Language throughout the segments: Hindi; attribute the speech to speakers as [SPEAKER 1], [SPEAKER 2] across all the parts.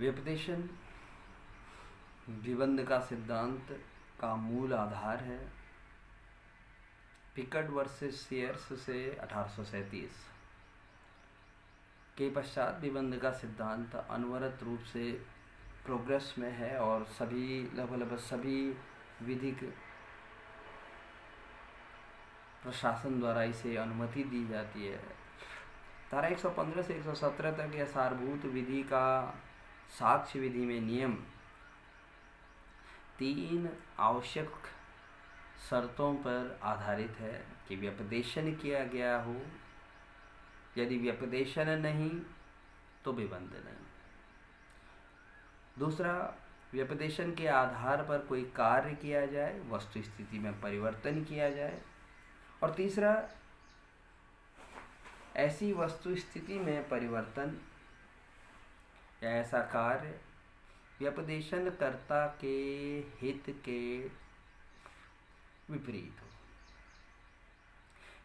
[SPEAKER 1] व्यपदेशन द्विबंध का सिद्धांत का मूल आधार है। पिकट वर्सेस सीयर्स से 1837 के पश्चात द्विबंध का सिद्धांत अनवरत रूप से प्रोग्रेस में है और लगभग सभी विधिक प्रशासन द्वारा इसे अनुमति दी जाती है। धारा 115 से 117 तक यह सारभूत विधि का साक्ष्य विधि में नियम 3 आवश्यक शर्तों पर आधारित है कि व्यपदेशन किया गया हो। यदि व्यपदेशन नहीं तो द्विबंध नहीं। दूसरा, व्यपदेशन के आधार पर कोई कार्य किया जाए, वस्तु स्थिति में परिवर्तन किया जाए। और तीसरा, ऐसी वस्तु स्थिति में परिवर्तन या ऐसा कार्य व्यपदेशन कर्ता के हित के विपरीत हो।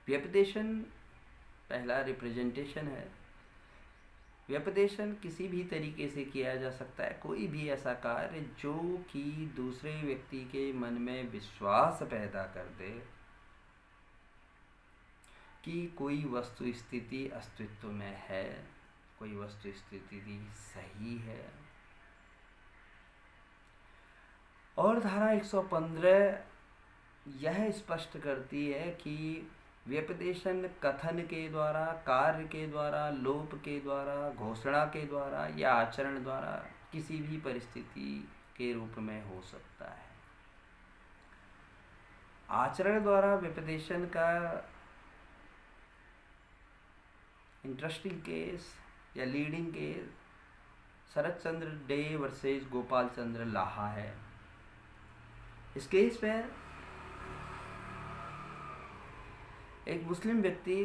[SPEAKER 1] व्यपदेशन पहला रिप्रेजेंटेशन है। व्यपदेशन किसी भी तरीके से किया जा सकता है। कोई भी ऐसा कार्य जो कि दूसरे व्यक्ति के मन में विश्वास पैदा कर दे कि कोई वस्तु स्थिति अस्तित्व में है, कोई वस्तु स्थिति सही है। और धारा 115 यह स्पष्ट करती है कि व्यपदेशन कथन के द्वारा, कार्य के द्वारा, लोप के द्वारा, घोषणा के द्वारा या आचरण द्वारा किसी भी परिस्थिति के रूप में हो सकता है। आचरण द्वारा व्यपदेशन का इंटरेस्टिंग केस या लीडिंग केस शरत चंद्र डे वर्सेस गोपाल चंद्र लाहा है। इस केस में एक मुस्लिम व्यक्ति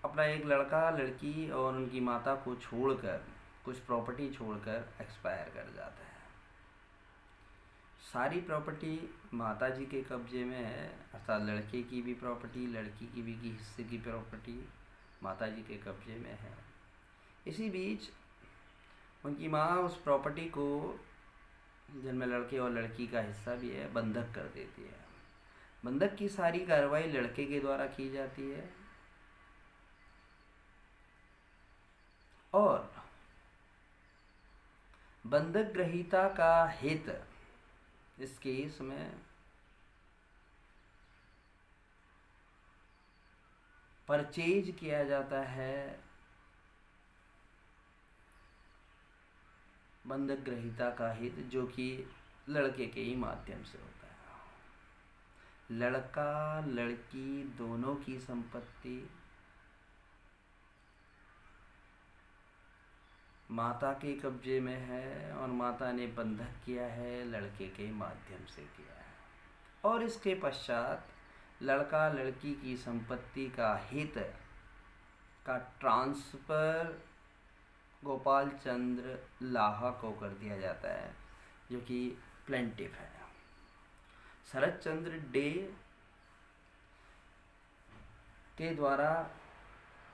[SPEAKER 1] अपना एक लड़का, लड़की और उनकी माता को छोड़कर, कुछ प्रॉपर्टी छोड़कर एक्सपायर कर जाता है। सारी प्रॉपर्टी माता जी के कब्जे में है, अर्थात लड़के की भी प्रॉपर्टी, लड़की की भी हिस्से की प्रॉपर्टी माता जी के कब्जे में है। इसी बीच उनकी माँ उस प्रॉपर्टी को, जिनमें लड़के और लड़की का हिस्सा भी है, बंधक कर देती है। बंधक की सारी कार्रवाई लड़के के द्वारा की जाती है और बंधक ग्रहीता का हित इस केस में परचेज किया जाता है बंधक ग्रहीता का हित, जो कि लड़के के ही माध्यम से होता है। लड़का लड़की दोनों की संपत्ति माता के कब्जे में है और माता ने बंधक किया है, लड़के के माध्यम से किया है। और इसके पश्चात लड़का लड़की की संपत्ति का हित का ट्रांसफर गोपाल चंद्र लाहा को कर दिया जाता है, जो कि प्लेंटिफ है। शरत चंद्र डे के द्वारा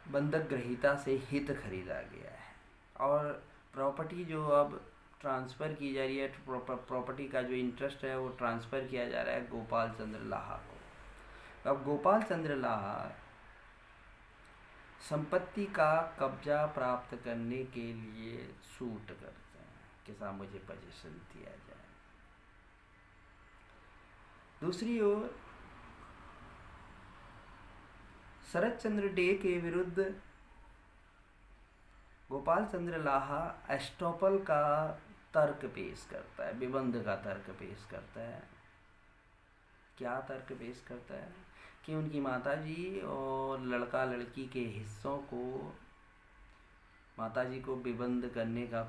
[SPEAKER 1] बंधक ग्रहीता से हित खरीदा गया है और प्रॉपर्टी जो अब ट्रांसफ़र की जा रही है, प्रॉपर्टी का जो इंटरेस्ट है वो ट्रांसफ़र किया जा रहा है गोपाल चंद्र लाहा को। अब गोपाल चंद्र लाहा संपत्ति का कब्जा प्राप्त करने के लिए सूट करते हैं कि साहब मुझे पोजीशन दिया जाए। दूसरी ओर शरत चंद्र डे के विरुद्ध गोपाल चंद्र लाहा एस्टॉपल का तर्क पेश करता है, द्विबंध का तर्क पेश करता है। क्या तर्क पेश करता है कि उनकी माताजी और लड़का लड़की के हिस्सों को माताजी को द्विबंध करने का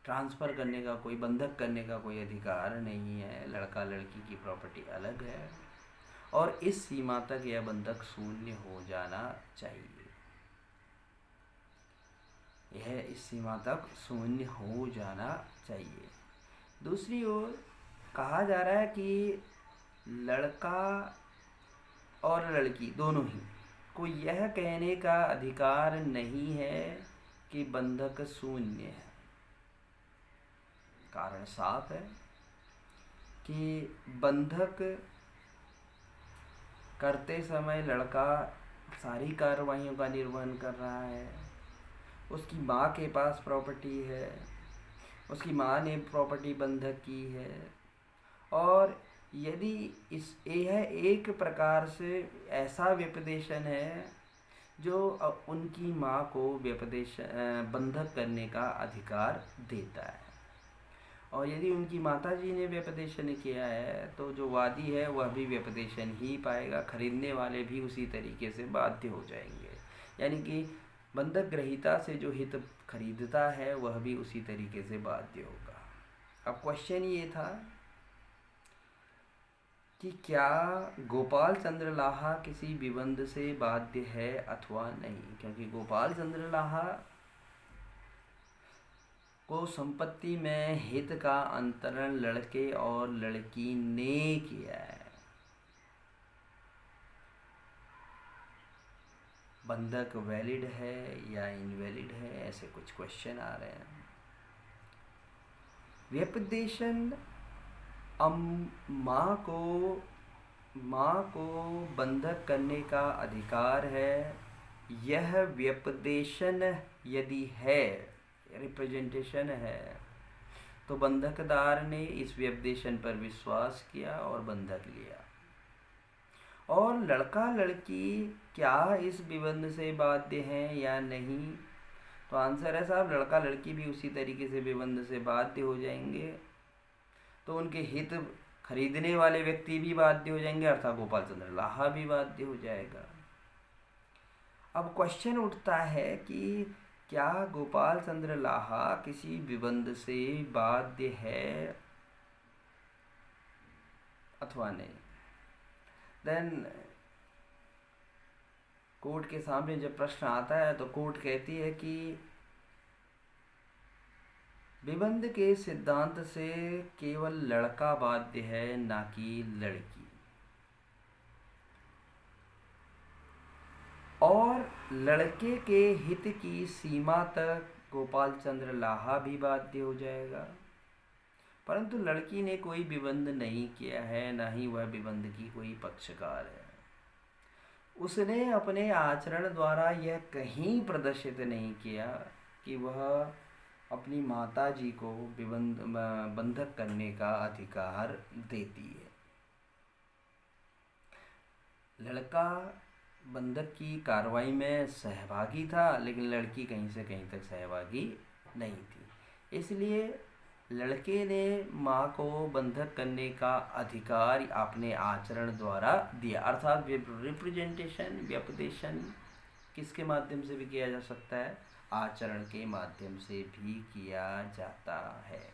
[SPEAKER 1] ट्रांसफ़र करने का कोई, बंधक करने का कोई अधिकार नहीं है। लड़का लड़की की प्रॉपर्टी अलग है और इस सीमा तक यह बंधक शून्य हो जाना चाहिए। यह इस सीमा तक शून्य हो जाना चाहिए। दूसरी ओर कहा जा रहा है कि लड़का और लड़की दोनों ही को यह कहने का अधिकार नहीं है कि बंधक शून्य है। कारण साफ है कि बंधक करते समय लड़का सारी कार्रवाइयों का निर्वहन कर रहा है। उसकी माँ के पास प्रॉपर्टी है, उसकी माँ ने प्रॉपर्टी बंधक की है, और यदि यह एक प्रकार से ऐसा व्यपदेशन है जो उनकी माँ को बंधक करने का अधिकार देता है। और यदि उनकी माताजी ने व्यपदेशन किया है तो जो वादी है वह भी व्यपदेशन ही पाएगा, खरीदने वाले भी उसी तरीके से बाध्य हो जाएंगे। यानी कि बंधक ग्रहीता से जो हित खरीदता है वह भी उसी तरीके से बाध्य होगा। अब क्वेश्चन ये था कि क्या गोपाल चंद्र लाहा किसी विबंध से बाध्य है अथवा नहीं, क्योंकि गोपाल चंद्र लाहा को संपत्ति में हित का अंतरण लड़के और लड़की ने किया है। बंधक वैलिड है या इनवैलिड है, ऐसे कुछ क्वेश्चन आ रहे हैं। व्यपदेशन माँ को बंधक करने का अधिकार है। यह व्यपदेशन यदि है, रिप्रेजेंटेशन है, तो बंधकदार ने इस व्यपदेशन पर विश्वास किया और बंधक लिया। और लड़का लड़की क्या इस विबंध से बाध्य हैं या नहीं, तो आंसर है साहब लड़का लड़की भी उसी तरीके से विबंध से बाध्य हो जाएंगे। तो उनके हित खरीदने वाले व्यक्ति भी बाध्य हो जाएंगे, अर्थात गोपाल चंद्र लाहा भी बाध्य हो जाएगा। अब क्वेश्चन उठता है कि क्या गोपाल चंद्र लाहा किसी विबंध से बाध्य है अथवा नहीं। देन कोर्ट के सामने जब प्रश्न आता है तो कोर्ट कहती है कि विबंध के सिद्धांत से केवल लड़का बाध्य है, ना कि लड़की। और लड़के के हित की सीमा तक गोपाल चंद्र लाहा भी बाध्य हो जाएगा, परंतु लड़की ने कोई विबंध नहीं किया है, ना ही वह विबंध की कोई पक्षकार है। उसने अपने आचरण द्वारा यह कहीं प्रदर्शित नहीं किया कि वह अपनी माताजी को बंधक करने का अधिकार देती है। लड़का बंधक की कार्रवाई में सहभागी था, लेकिन लड़की कहीं से कहीं तक सहभागी नहीं थी। इसलिए लड़के ने माँ को बंधक करने का अधिकार अपने आचरण द्वारा दिया, अर्थात रिप्रेजेंटेशन व्यपदेशन किसके माध्यम से भी किया जा सकता है, आचरण के माध्यम से भी किया जाता है।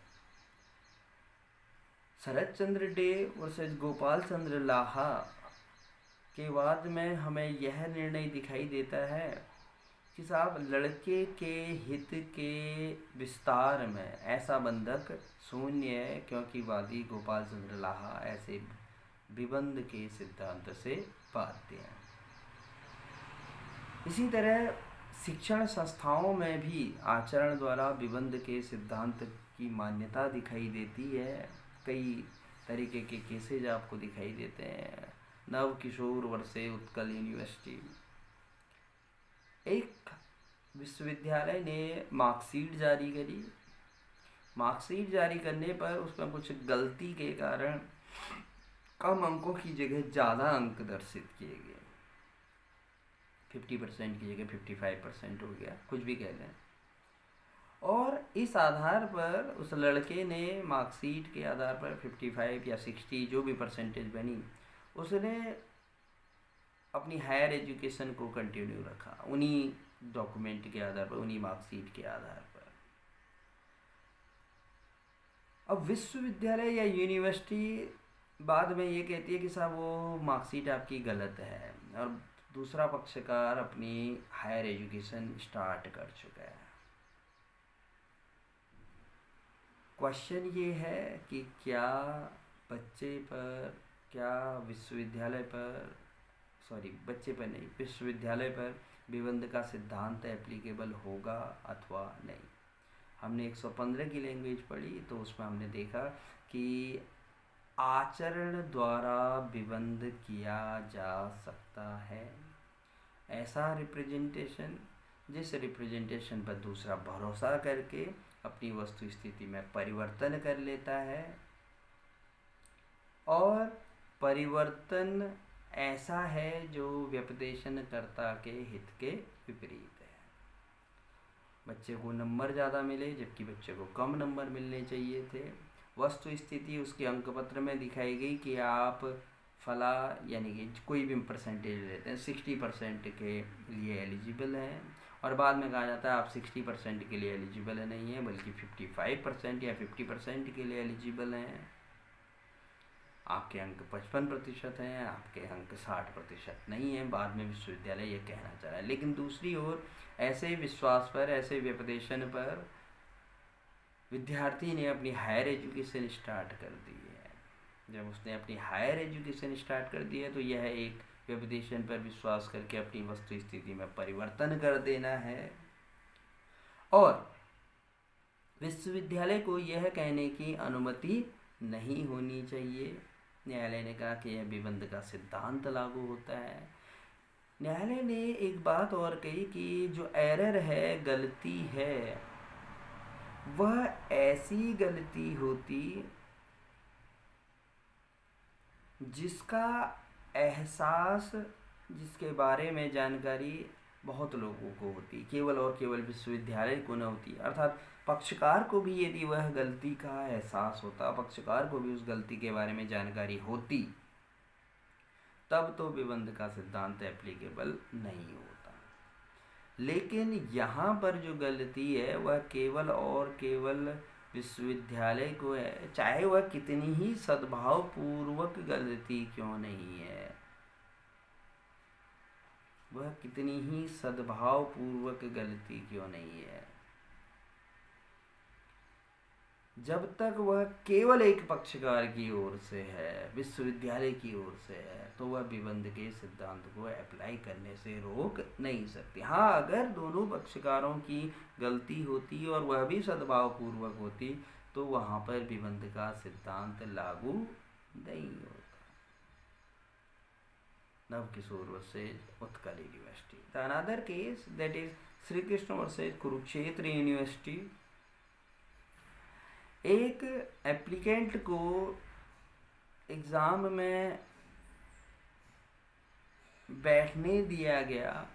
[SPEAKER 1] शरद चंद्र डे वर्सेस गोपाल चंद्र लाहा के बाद में हमें यह निर्णय दिखाई देता है कि साहब लड़के के हित के विस्तार में ऐसा बंधक शून्य है, क्योंकि वादी गोपाल चंद्र लाहा ऐसे विबंध के सिद्धांत से बाध्य हैं। इसी तरह शिक्षण संस्थाओं में भी आचरण द्वारा विबंध के सिद्धांत की मान्यता दिखाई देती है। कई तरीके के केसेज आपको दिखाई देते हैं। नव किशोर वर्षे उत्कल यूनिवर्सिटी, एक विश्वविद्यालय ने मार्कशीट जारी करी। मार्कशीट जारी करने पर उसमें कुछ गलती के कारण कम अंकों की जगह ज़्यादा अंक दर्शित किए गए। 50% की जगह 55% हो गया, कुछ भी कह लें। और इस आधार पर उस लड़के ने मार्कशीट के आधार पर 55 या 60 जो भी परसेंटेज बनी, उसने अपनी हायर एजुकेशन को कंटिन्यू रखा उन्हीं डॉक्यूमेंट के आधार पर, उन्हीं मार्कशीट के आधार पर। अब विश्वविद्यालय या यूनिवर्सिटी बाद में ये कहती है कि साहब वो मार्कशीट आपकी गलत है, और दूसरा पक्षकार अपनी हायर एजुकेशन स्टार्ट कर चुका है। क्वेश्चन ये है कि क्या बच्चे पर, क्या विश्वविद्यालय पर, सॉरी बच्चे पर नहीं, विश्वविद्यालय पर विबंध का सिद्धांत एप्लीकेबल होगा अथवा नहीं। हमने 115 की लैंग्वेज पढ़ी तो उसमें हमने देखा कि आचरण द्वारा विबंध किया जा सकता है ऐसा रिप्रेजेंटेशन जिस रिप्रेजेंटेशन पर दूसरा भरोसा करके अपनी वस्तु स्थिति में परिवर्तन कर लेता है, और परिवर्तन ऐसा है जो व्यपदेशनकर्ता के हित के विपरीत है। बच्चे को नंबर ज़्यादा मिले जबकि बच्चे को कम नंबर मिलने चाहिए थे। वस्तु स्थिति उसके अंकपत्र में दिखाई गई कि आप फला यानी कि कोई भी परसेंटेज लेते हैं 60% के लिए एलिजिबल हैं, और बाद में कहा जाता है आप 60% के लिए एलिजिबल नहीं है बल्कि 55% या 50% के लिए एलिजिबल हैं। आपके अंक 55% हैं, आपके अंक 60% नहीं हैं। बाद में विश्वविद्यालय ये कहना चाह रहा है। लेकिन दूसरी ओर ऐसे विश्वास पर, ऐसे व्यपदेशन पर विद्यार्थी ने अपनी हायर एजुकेशन स्टार्ट कर दी है। जब उसने अपनी हायर एजुकेशन स्टार्ट कर दी है तो यह एक व्यपदेशन पर विश्वास करके अपनी वस्तु स्थिति में परिवर्तन कर देना है, और विश्वविद्यालय को यह कहने की अनुमति नहीं होनी चाहिए। न्यायालय ने कहा कि यह विबंध का सिद्धांत लागू होता है। न्यायालय ने एक बात और कही कि जो एरर है, गलती है, वह ऐसी गलती होती जिसका एहसास, जिसके बारे में जानकारी बहुत लोगों को होती, केवल और केवल विश्वविद्यालय को न होती। अर्थात पक्षकार को भी यदि वह गलती का एहसास होता, पक्षकार को भी उस गलती के बारे में जानकारी होती, तब तो विबंध का सिद्धांत एप्लीकेबल नहीं होता। लेकिन यहाँ पर जो गलती है वह केवल और केवल विश्वविद्यालय को है, चाहे वह कितनी ही सद्भावपूर्वक गलती क्यों नहीं है, वह कितनी ही सद्भावपूर्वक गलती क्यों नहीं है, जब तक वह केवल एक पक्षकार की ओर से है, विश्वविद्यालय की ओर से है, तो वह विबंध के सिद्धांत को अप्लाई करने से रोक नहीं सकती। हाँ, अगर दोनों पक्षकारों की गलती होती और वह भी सद्भावपूर्वक होती तो वहाँ पर विबंध का सिद्धांत लागू नहीं होता। Navkishore versus Utkal university. The another case that is Shri Krishna versus Kurukshetra university. एक एप्लीकेंट को एग्ज़ाम में बैठने दिया गया,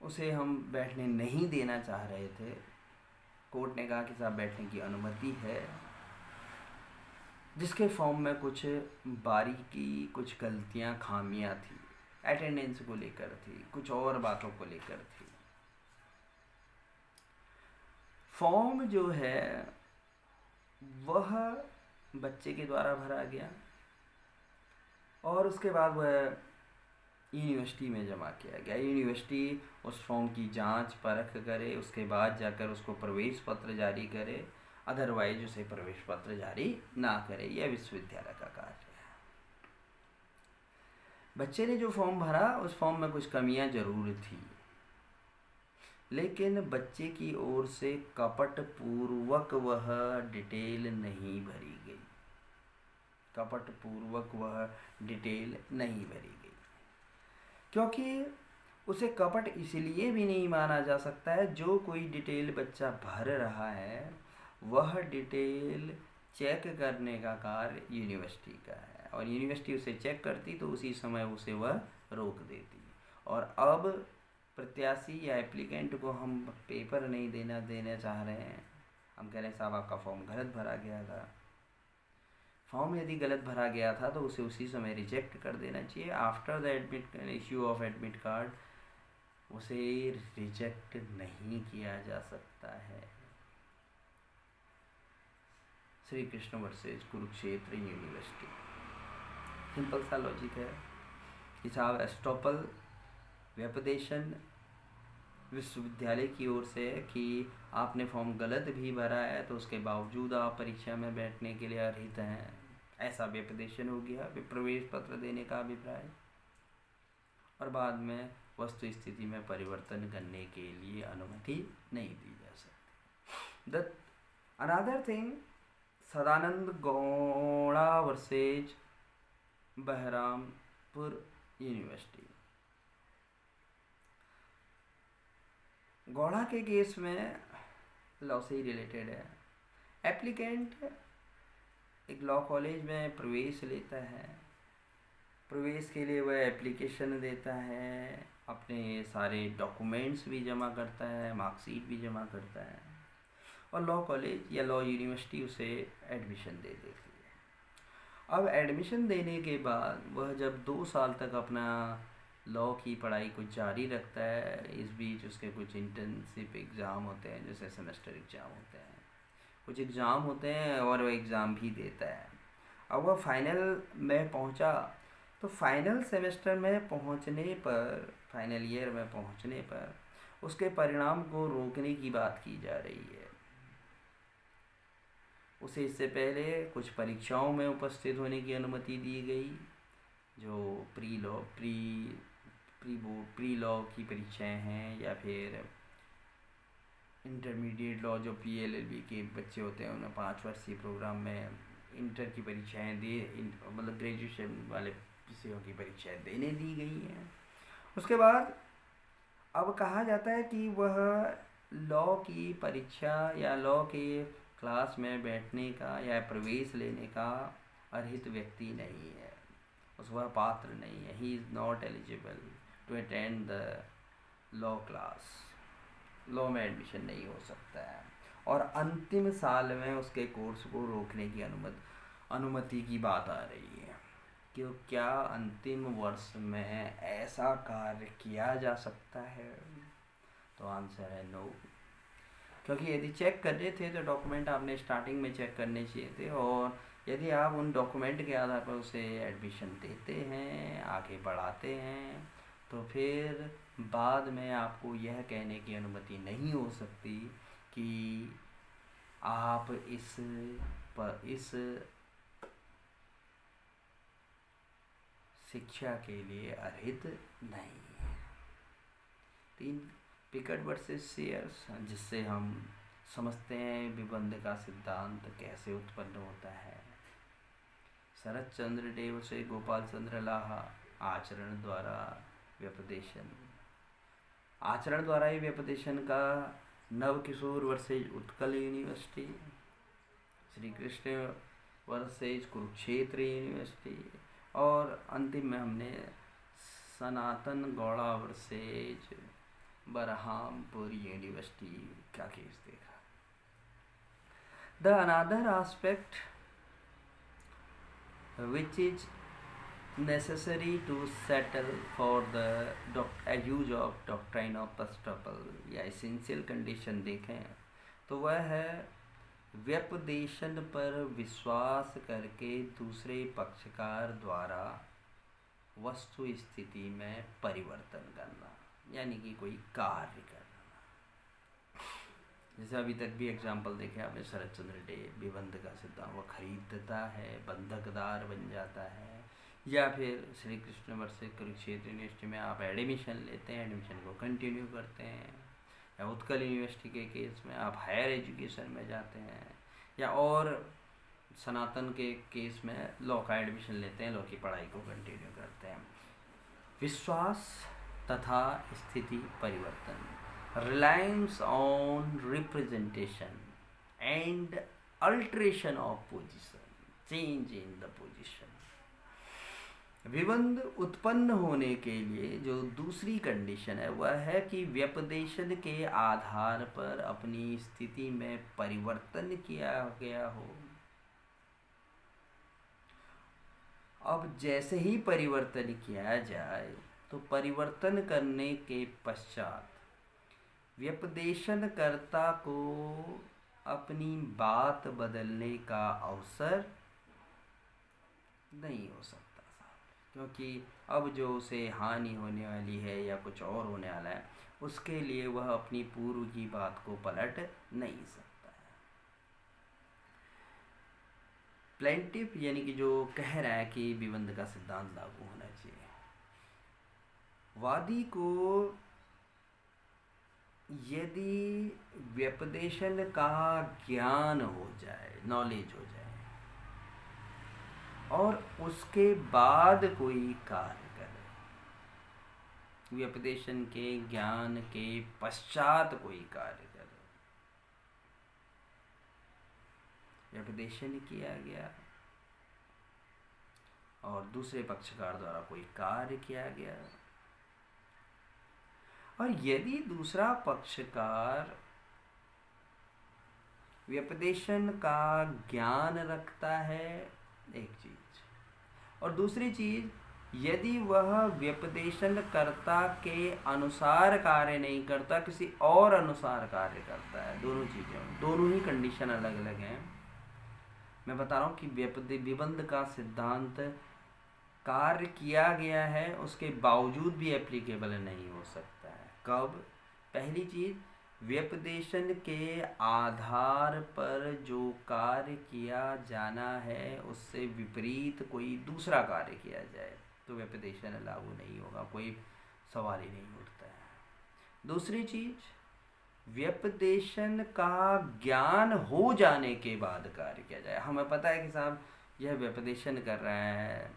[SPEAKER 1] उसे हम बैठने नहीं देना चाह रहे थे। कोर्ट ने कहा कि साहब बैठने की अनुमति है, जिसके फॉर्म में कुछ बारीकी, कुछ गलतियां, खामियां थी, अटेंडेंस को लेकर थी, कुछ और बातों को लेकर थी। फॉर्म जो है वह बच्चे के द्वारा भरा गया और उसके बाद वह यूनिवर्सिटी में जमा किया गया। यूनिवर्सिटी उस फॉर्म की जांच परख करे, उसके बाद जाकर उसको प्रवेश पत्र जारी करे, अदरवाइज उसे प्रवेश पत्र जारी ना करे। यह विश्वविद्यालय का कार्य है। बच्चे ने जो फॉर्म भरा उस फॉर्म में कुछ कमियां जरूर थी, लेकिन बच्चे की ओर से कपट पूर्वक वह डिटेल नहीं भरी गई। कपट पूर्वक वह डिटेल नहीं भरी गई, क्योंकि उसे कपट इसलिए भी नहीं माना जा सकता है। जो कोई डिटेल बच्चा भर रहा है वह डिटेल चेक करने का कार्य यूनिवर्सिटी का है, और यूनिवर्सिटी उसे चेक करती तो उसी समय उसे वह रोक देती। और अब प्रत्याशी या एप्लीकेंट को हम पेपर नहीं देना चाह रहे हैं, हम कह रहे हैं साहब आपका फॉर्म गलत भरा गया था। फॉर्म यदि गलत भरा गया था तो उसे उसी समय रिजेक्ट कर देना चाहिए। After the admit issue of admit card उसे रिजेक्ट नहीं किया जा सकता है। Shri Krishna versus Kurukshetra university. Simple सा लॉजिक है कि साहब एस्टॉपल व्यपदेशन विश्वविद्यालय की ओर से है कि आपने फॉर्म गलत भी भरा है तो उसके बावजूद आप परीक्षा में बैठने के लिए अर्हित हैं, ऐसा व्यपदेशन हो गया। प्रवेश पत्र देने का अभिप्राय और बाद में वस्तु स्थिति में परिवर्तन करने के लिए अनुमति नहीं दी जा सकती। The another thing, Sadananda Gowda versus Berhampur university. Gowda के केस में लॉ से ही रिलेटेड है। एप्लीकेंट एक लॉ कॉलेज में प्रवेश लेता है, प्रवेश के लिए वह एप्लीकेशन देता है, अपने सारे डॉक्यूमेंट्स भी जमा करता है, मार्कशीट भी जमा करता है, और लॉ कॉलेज या लॉ यूनिवर्सिटी उसे एडमिशन दे देती है। अब एडमिशन देने के बाद वह जब 2 साल तक अपना लॉ की पढ़ाई को जारी रखता है, इस बीच उसके कुछ इंटर्नशिप एग्ज़ाम होते हैं, जैसे सेमेस्टर एग्ज़ाम होते हैं, कुछ एग्ज़ाम होते हैं, और वह एग्ज़ाम भी देता है। अब वह फाइनल में पहुंचा, तो फाइनल सेमेस्टर में पहुंचने पर, फाइनल ईयर में पहुंचने पर उसके परिणाम को रोकने की बात की जा रही है। उसे इससे पहले कुछ परीक्षाओं में उपस्थित होने की अनुमति दी गई, जो प्री लॉ की परीक्षाएं हैं, या फिर इंटरमीडिएट लॉ जो PLLB के बच्चे होते हैं, उन्हें 5 वर्षीय प्रोग्राम में इंटर की परीक्षाएं मतलब ग्रेजुएशन वाले विषयों की परीक्षाएं देने दी गई हैं। उसके बाद अब कहा जाता है कि वह लॉ की परीक्षा या लॉ के क्लास में बैठने का या प्रवेश लेने का अर्हित व्यक्ति नहीं है, वह पात्र नहीं है। He is not eligible to attend the law class, law में एडमिशन नहीं हो सकता है, और अंतिम साल में उसके कोर्स को रोकने की अनुमति की बात आ रही है। कि क्या अंतिम वर्ष में ऐसा कार्य किया जा सकता है? तो आंसर है नो, क्योंकि यदि चेक करने थे तो डॉक्यूमेंट आपने स्टार्टिंग में चेक करने चाहिए थे, और यदि आप उन डॉक्यूमेंट के आधार पर उसे एडमिशन देते हैं, आगे बढ़ाते हैं, तो फिर बाद में आपको यह कहने की अनुमति नहीं हो सकती कि आप इस शिक्षा के लिए अर्हित नहीं है। 3 पिकेट वर्सेस शेयर्स, जिससे हम समझते हैं विबंध का सिद्धांत कैसे उत्पन्न होता है। शरत चंद्र डे से गोपाल चंद्र लाहा, आचरण द्वारा व्यपदेशन। आचरण द्वारा ही व्यपदेशन का Nav Kishore versus Utkal university, Shri Krishna versus Kurukshetra university, और अंतिम में हमने सनातन गौड़ा वर्सेज बरहामपुर यूनिवर्सिटी का केस देखा। The another aspect which is necessary to settle for the use of doctrine of estoppel, या essential condition देखें तो वह है व्यपदेशन पर विश्वास करके दूसरे पक्षकार द्वारा वस्तु स्थिति में परिवर्तन करना, यानी कि कोई कार्य करना। जैसे अभी तक भी एग्जाम्पल देखे आपने, शरत चंद्र डे विबंध का सिद्धांत, वह खरीदता है, बंधकदार बन जाता है, या फिर श्री कृष्ण वर्सेज कुरुक्षेत्र यूनिवर्सिटी में आप एडमिशन लेते हैं, एडमिशन को कंटिन्यू करते हैं, या उत्कल यूनिवर्सिटी के केस में आप हायर एजुकेशन में जाते हैं, या और सनातन के केस में लॉ का एडमिशन लेते हैं, लॉ की पढ़ाई को कंटिन्यू करते हैं। विश्वास तथा स्थिति परिवर्तन, reliance on representation and alteration of position, change in the position। विबंध उत्पन्न होने के लिए जो दूसरी कंडीशन है वह है कि व्यपदेशन के आधार पर अपनी स्थिति में परिवर्तन किया गया हो। अब जैसे ही परिवर्तन किया जाए तो परिवर्तन करने के पश्चात व्यपदेशनकर्ता को अपनी बात बदलने का अवसर नहीं हो सकता, क्योंकि अब जो उसे हानि होने वाली है या कुछ और होने वाला है, उसके लिए वह अपनी पूर्व की बात को पलट नहीं सकता है। प्लेंटिफ यानी कि जो कह रहा है कि विबंध का सिद्धांत लागू होना चाहिए, वादी को यदि व्यपदेशन का ज्ञान हो जाए, नॉलेज हो जाए, और उसके बाद कोई कार्य करे, व्यपदेशन के ज्ञान के पश्चात कोई कार्य करे, व्यपदेशन किया गया और दूसरे पक्षकार द्वारा कोई कार्य किया गया, और यदि दूसरा पक्षकार व्यपदेशन का ज्ञान रखता है, एक चीज, और दूसरी चीज, यदि वह व्यपदेशन कर्ता के अनुसार कार्य नहीं करता, किसी और अनुसार कार्य करता है, दोनों चीजें, दोनों ही कंडीशन अलग अलग हैं। मैं बता रहा हूँ कि विबंध का सिद्धांत कार्य किया गया है उसके बावजूद भी एप्लीकेबल नहीं हो सकता है। कब? पहली चीज, व्यपदेशन के आधार पर जो कार्य किया जाना है उससे विपरीत कोई दूसरा कार्य किया जाए तो व्यपदेशन लागू नहीं होगा, कोई सवाल ही नहीं उठता है। दूसरी चीज, व्यपदेशन का ज्ञान हो जाने के बाद कार्य किया जाए। हमें पता है कि साहब यह व्यपदेशन कर रहा है,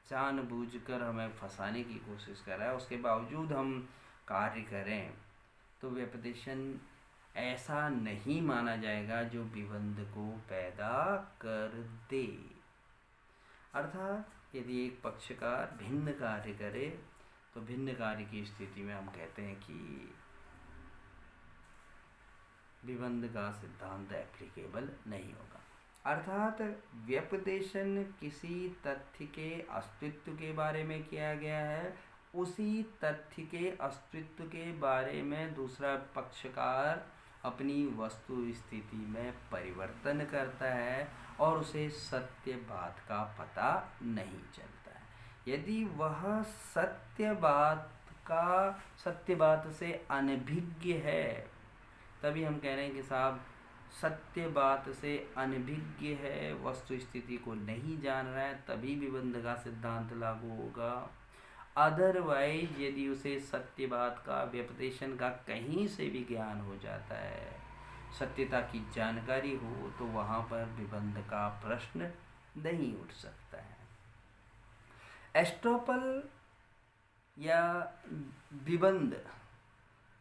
[SPEAKER 1] जानबूझकर हमें फंसाने की कोशिश कर रहा है, उसके बावजूद हम कार्य करें तो व्यपदेशन ऐसा नहीं माना जाएगा जो विबंध को पैदा कर दे। अर्थात यदि एक पक्षकार भिन्न कार्य करे तो भिन्न कार्य की स्थिति में हम कहते हैं कि विबंध का सिद्धांत एप्लीकेबल नहीं होगा। अर्थात व्यपदेशन किसी तथ्य के अस्तित्व के बारे में किया गया है, उसी तथ्य के अस्तित्व के बारे में दूसरा पक्षकार अपनी वस्तु स्थिति में परिवर्तन करता है और उसे सत्य बात का पता नहीं चलता है। यदि वह सत्य बात से अनभिज्ञ है, तभी हम कह रहे हैं कि साहब सत्य बात से अनभिज्ञ है, वस्तु स्थिति को नहीं जान रहा है, तभी विबंध का सिद्धांत लागू होगा। अदरवाइज यदि उसे सत्य बात का, व्यपदेशन का कहीं से भी ज्ञान हो जाता है, सत्यता की जानकारी हो, तो वहाँ पर विबंध का प्रश्न नहीं उठ सकता है। एस्ट्रोपल या विबंध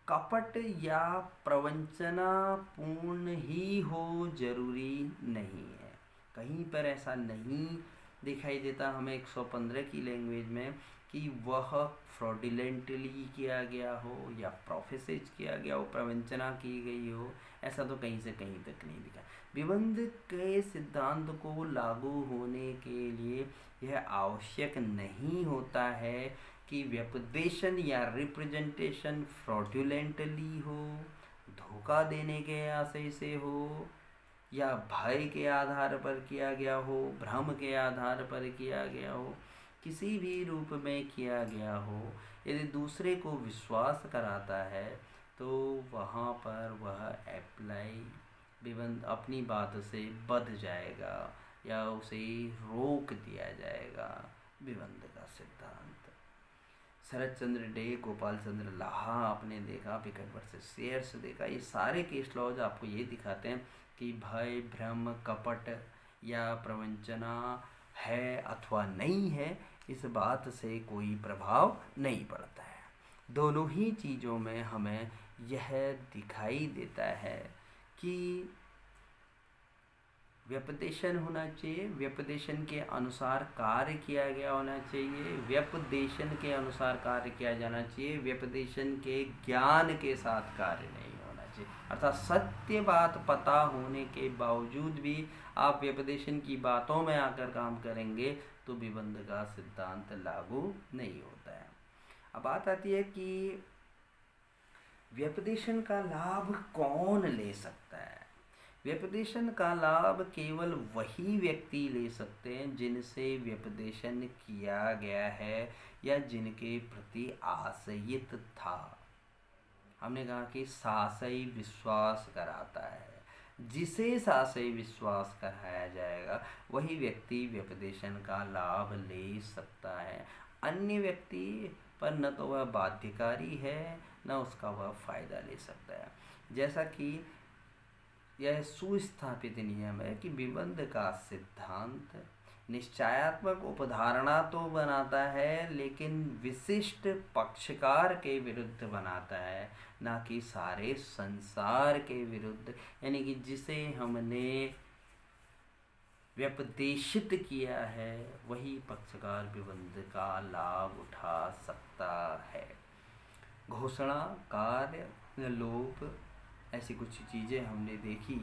[SPEAKER 1] कपट या प्रवंचना पूर्ण ही हो जरूरी नहीं है। कहीं पर ऐसा नहीं दिखाई देता हमें 115 की लैंग्वेज में कि वह फ्रॉडुलेंटली किया गया हो या प्रोफेसेज किया गया हो, प्रवंचना की गई हो, ऐसा तो कहीं से कहीं तक नहीं दिखा। विबंध के सिद्धांत को लागू होने के लिए यह आवश्यक नहीं होता है कि व्यपदेशन या रिप्रेजेंटेशन फ्रॉडुलेंटली हो, धोखा देने के आशय से हो, या भय के आधार पर किया गया हो, भ्रम के आधार पर किया गया हो, किसी भी रूप में किया गया हो। यदि दूसरे को विश्वास कराता है तो वहाँ पर वह अप्लाई विबंध अपनी बात से बध जाएगा या उसे रोक दिया जाएगा। विबंध का सिद्धांत शरद चंद्र डे, गोपाल चंद्र लाहा आपने देखा, पिकट वर्सेस शेयर्स देखा, ये सारे केस लॉज आपको ये दिखाते हैं कि भय, भ्रम, कपट या प्रवंचना है अथवा नहीं है, इस बात से कोई प्रभाव नहीं पड़ता है। दोनों ही चीज़ों में हमें यह दिखाई देता है कि व्यपदेशन होना चाहिए, व्यपदेशन के अनुसार कार्य किया गया होना चाहिए, व्यपदेशन के अनुसार कार्य किया जाना चाहिए, व्यपदेशन के ज्ञान के साथ कार्य नहीं होना चाहिए। अर्थात सत्य बात पता होने के बावजूद भी आप व्यपदेशन की बातों में आकर काम करेंगे तो विबंध का सिद्धांत लागू नहीं होता है। अब बात आती है कि व्यपदेशन का लाभ कौन ले सकता है। व्यपदेशन का लाभ केवल वही व्यक्ति ले सकते हैं जिनसे व्यपदेशन किया गया है या जिनके प्रति आशयित था। हमने कहा कि साशयी विश्वास कराता है, जिसे साशयी विश्वास कराया जाएगा वही व्यक्ति व्यपदेशन का लाभ ले सकता है। अन्य व्यक्ति पर न तो वह बाध्यकारी है न उसका वह फायदा ले सकता है। जैसा कि यह सुस्थापित नियम है कि विबंध का सिद्धांत निश्चयात्मक उपधारणा तो बनाता है लेकिन विशिष्ट पक्षकार के विरुद्ध बनाता है, ना कि सारे संसार के विरुद्ध। यानी कि जिसे हमने व्यपदेशित किया है वही पक्षकार विबंध का लाभ उठा सकता है। घोषणा, कार्य, लोप, ऐसी कुछ चीज़ें हमने देखी।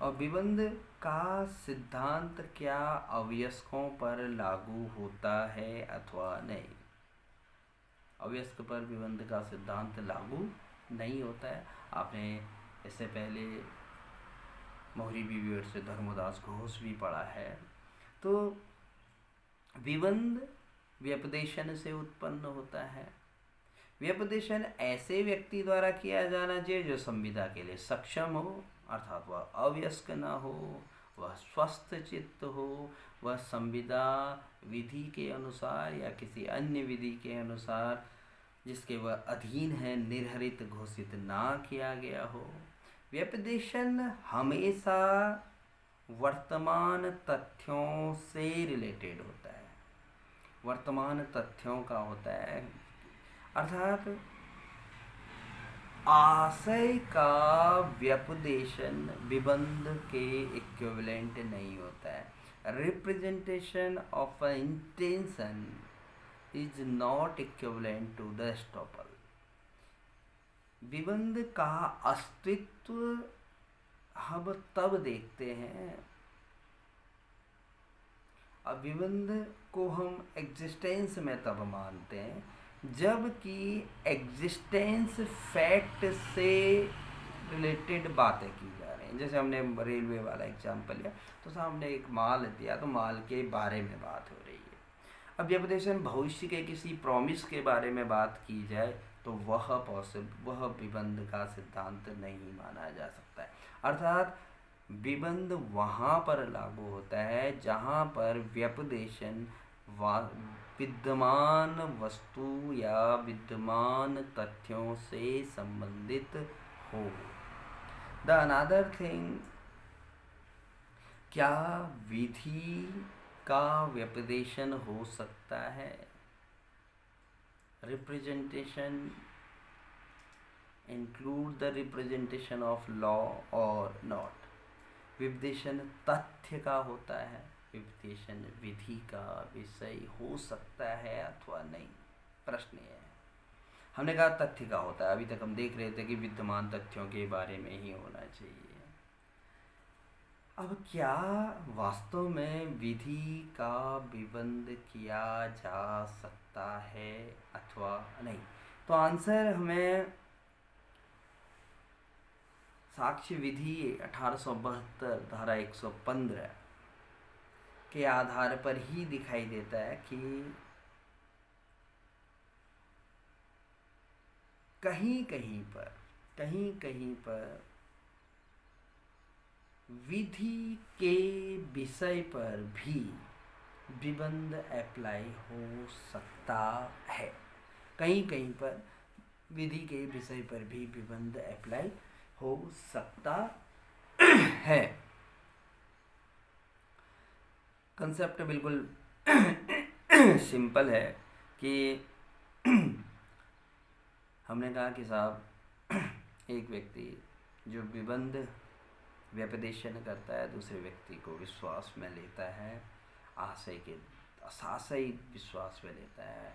[SPEAKER 1] और विबंध का सिद्धांत क्या अवयस्कों पर लागू होता है अथवा नहीं? अवयस्क पर विबंध का सिद्धांत लागू नहीं होता है। आपने इससे पहले मोहरी बीवी से धर्मदास घोष भी पढ़ा है। तो विबंध व्यपदेशन से उत्पन्न होता है। व्यपदेशन ऐसे व्यक्ति द्वारा किया जाना चाहिए जो संविदा के लिए सक्षम हो, अर्थात वह अवयस्क न हो, वह स्वस्थ चित्त हो, वह संविदा विधि के अनुसार या किसी अन्य विधि के अनुसार जिसके वह अधीन है निर्हरित घोषित ना किया गया हो। व्यपदेशन हमेशा वर्तमान तथ्यों से रिलेटेड होता है, वर्तमान तथ्यों का होता है, अर्थात आशय का व्यपदेशन विबंध के इक्विवेलेंट नहीं होता है। Representation of a intention is not equivalent to the estoppel. विबंध का अस्तित्व हम तब देखते हैं, अब विबंध को हम एग्जिस्टेंस में तब मानते हैं जबकि एग्जिस्टेंस फैक्ट से रिलेटेड बातें की जा रही हैं। जैसे हमने रेलवे वाला एग्जाम्पल लिया तो सामने एक माल दिया तो माल के बारे में बात हो रही है। अब व्यपदेशन भविष्य के किसी प्रॉमिस के बारे में बात की जाए तो वह विबंध का सिद्धांत नहीं माना जा सकता है। अर्थात विबंध वहाँ पर लागू होता है जहाँ पर व्यपदेशन विद्यमान वस्तु या विद्यमान तथ्यों से संबंधित हो। द अनदर थिंग, क्या विधि का व्यपदेशन हो सकता है? Representation include the representation of law और नॉट? विपदेशन तथ्य का होता है, विपदेशन विधि का विषय हो सकता है अथवा नहीं? प्रश्न ये है। हमने कहा तथ्य का होता है, अभी तक हम देख रहे थे कि विद्यमान तथ्यों के बारे में ही होना चाहिए। अब क्या वास्तव में विधि का विबंध किया जा सकता है अथवा नहीं? तो आंसर हमें साक्ष्य विधि 1872 धारा 115 के आधार पर ही दिखाई देता है कि कहीं कहीं पर विधि के विषय पर भी विबंध अप्लाई हो सकता है। कहीं पर विधि के विषय पर भी विबंध अप्लाई हो सकता है। कंसेप्ट बिल्कुल सिंपल है कि हमने कहा कि साहब एक व्यक्ति जो विबंध व्यपदेशन करता है दूसरे व्यक्ति को विश्वास में लेता है, आशय विश्वास में लेता है,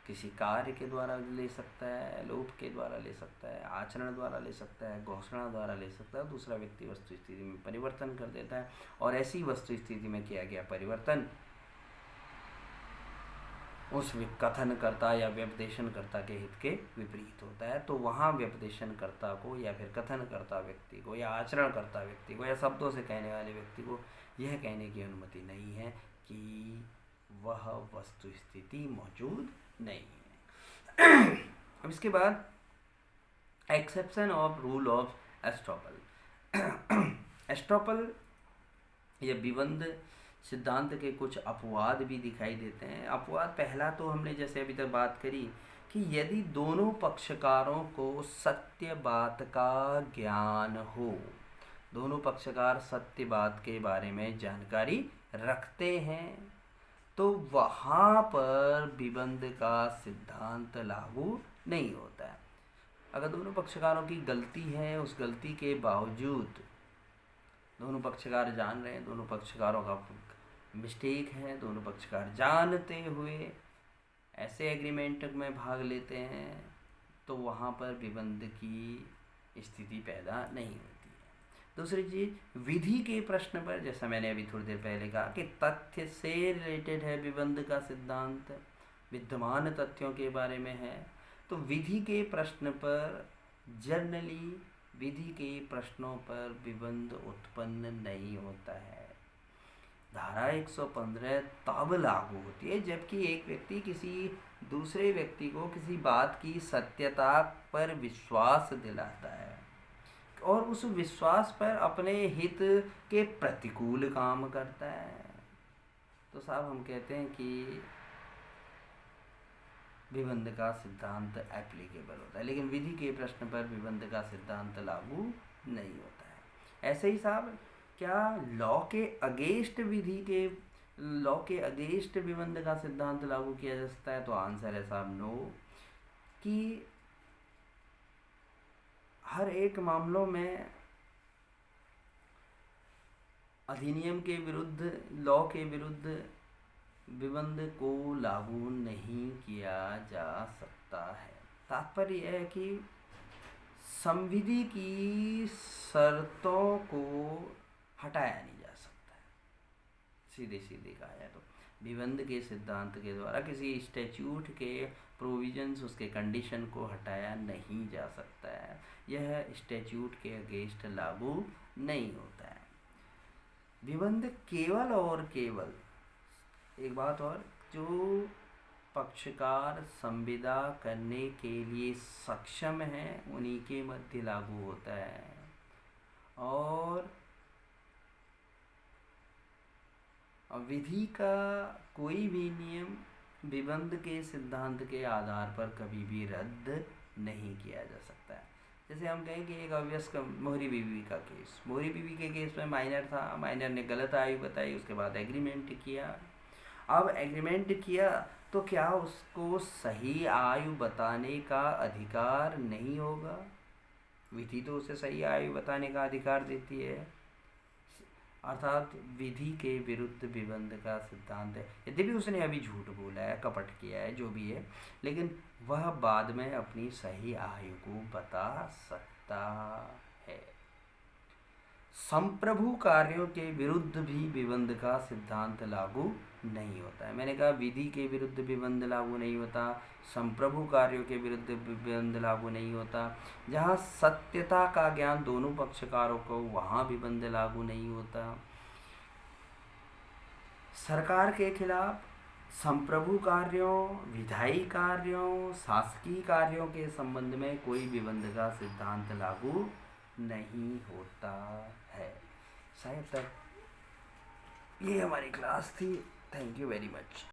[SPEAKER 1] किसी कार्य के द्वारा ले सकता है, लोप के द्वारा ले सकता है, आचरण द्वारा ले सकता है, घोषणा द्वारा ले सकता है। दूसरा व्यक्ति वस्तु स्थिति में परिवर्तन कर देता है और ऐसी वस्तु स्थिति में किया गया परिवर्तन उस कथनकर्ता या व्यपदेशनकर्ता के हित के विपरीत होता है। तो वहाँ व्यपदेशनकर्ता को या फिर कथनकर्ता व्यक्ति को या आचरणकर्ता व्यक्ति को या शब्दों से कहने वाले व्यक्ति को यह कहने की अनुमति नहीं है कि वह वस्तु स्थिति मौजूद नहीं है। अब इसके बाद exception of rule of estoppel. Estoppel या विबंध सिद्धांत के कुछ अपवाद भी दिखाई देते हैं। अपवाद पहला तो हमने जैसे अभी तक बात करी कि यदि दोनों पक्षकारों को सत्य बात का ज्ञान हो, दोनों पक्षकार सत्य बात के बारे में जानकारी रखते हैं, तो वहाँ पर विबंध का सिद्धांत लागू नहीं होता है। अगर दोनों पक्षकारों की गलती है, उस गलती के बावजूद दोनों पक्षकार जान रहे हैं, दोनों पक्षकारों का मिस्टेक है, दोनों पक्षकार जानते हुए ऐसे एग्रीमेंट में भाग लेते हैं, तो वहाँ पर विबंध की स्थिति पैदा नहीं होती है। दूसरी चीज़, विधि के प्रश्न पर, जैसा मैंने अभी थोड़ी देर पहले कहा कि तथ्य से रिलेटेड है विबंध का सिद्धांत, विद्यमान तथ्यों के बारे में है, तो विधि के प्रश्न पर जनरली विधि के प्रश्नों पर विबंध उत्पन्न नहीं होता है। धारा 115 तब लागू होती है जबकि एक व्यक्ति किसी दूसरे व्यक्ति को किसी बात की सत्यता पर विश्वास दिलाता है और उस विश्वास पर अपने हित के प्रतिकूल काम करता है, तो साहब हम कहते हैं कि विबंध का सिद्धांत एप्लीकेबल होता है, लेकिन विधि के प्रश्न पर विबंध का सिद्धांत लागू नहीं होता है। ऐसे ही साहब, क्या लॉ के अगेंस्ट विबंध का सिद्धांत लागू किया जा सकता है? तो आंसर है साहब नो, कि हर एक मामलों में अधिनियम के विरुद्ध, लॉ के विरुद्ध विबंध को लागू नहीं किया जा सकता है। तात्पर्य यह है कि संविधि की शर्तों को हटाया नहीं जा सकता है। सीधे सीधे कहा जाए तो विबंध के सिद्धांत के द्वारा किसी स्टैट्यूट के प्रोविजंस, उसके कंडीशन को हटाया नहीं जा सकता है। यह स्टैट्यूट के अगेंस्ट लागू नहीं होता है। विबंध केवल और केवल, एक बात और, जो पक्षकार संविदा करने के लिए सक्षम है उन्हीं के मध्य लागू होता है, और विधि का कोई भी नियम विबंध के सिद्धांत के आधार पर कभी भी रद्द नहीं किया जा सकता है। जैसे हम कहें कि एक अवयस्क मोहरी बीवी का केस, मोहरी बीवी के केस में माइनर था, माइनर ने गलत आयु बताई, उसके बाद एग्रीमेंट किया। अब एग्रीमेंट किया तो क्या उसको सही आयु बताने का अधिकार नहीं होगा? विधि तो उसे सही आयु बताने का अधिकार देती है, अर्थात विधि के विरुद्ध विबंध का सिद्धांत है। यद्यपि उसने अभी झूठ बोला है, कपट किया है, जो भी है, लेकिन वह बाद में अपनी सही आयु को बता सकता है। संप्रभु कार्यों के विरुद्ध भी विबंध का सिद्धांत लागू नहीं होता है। मैंने कहा विधि के विरुद्ध विबंध लागू नहीं होता, संप्रभु कार्यों के विरुद्ध विबंध लागू नहीं होता। जहाँ सत्यता का ज्ञान दोनों पक्षकारों को, वहाँ विबंध लागू नहीं होता। सरकार के खिलाफ संप्रभु कार्यों, विधायी कार्यों, शासकीय कार्यों के संबंध में कोई विबंध का सिद्धांत लागू नहीं होता है। शायद तक ये हमारी क्लास थी। Thank you very much.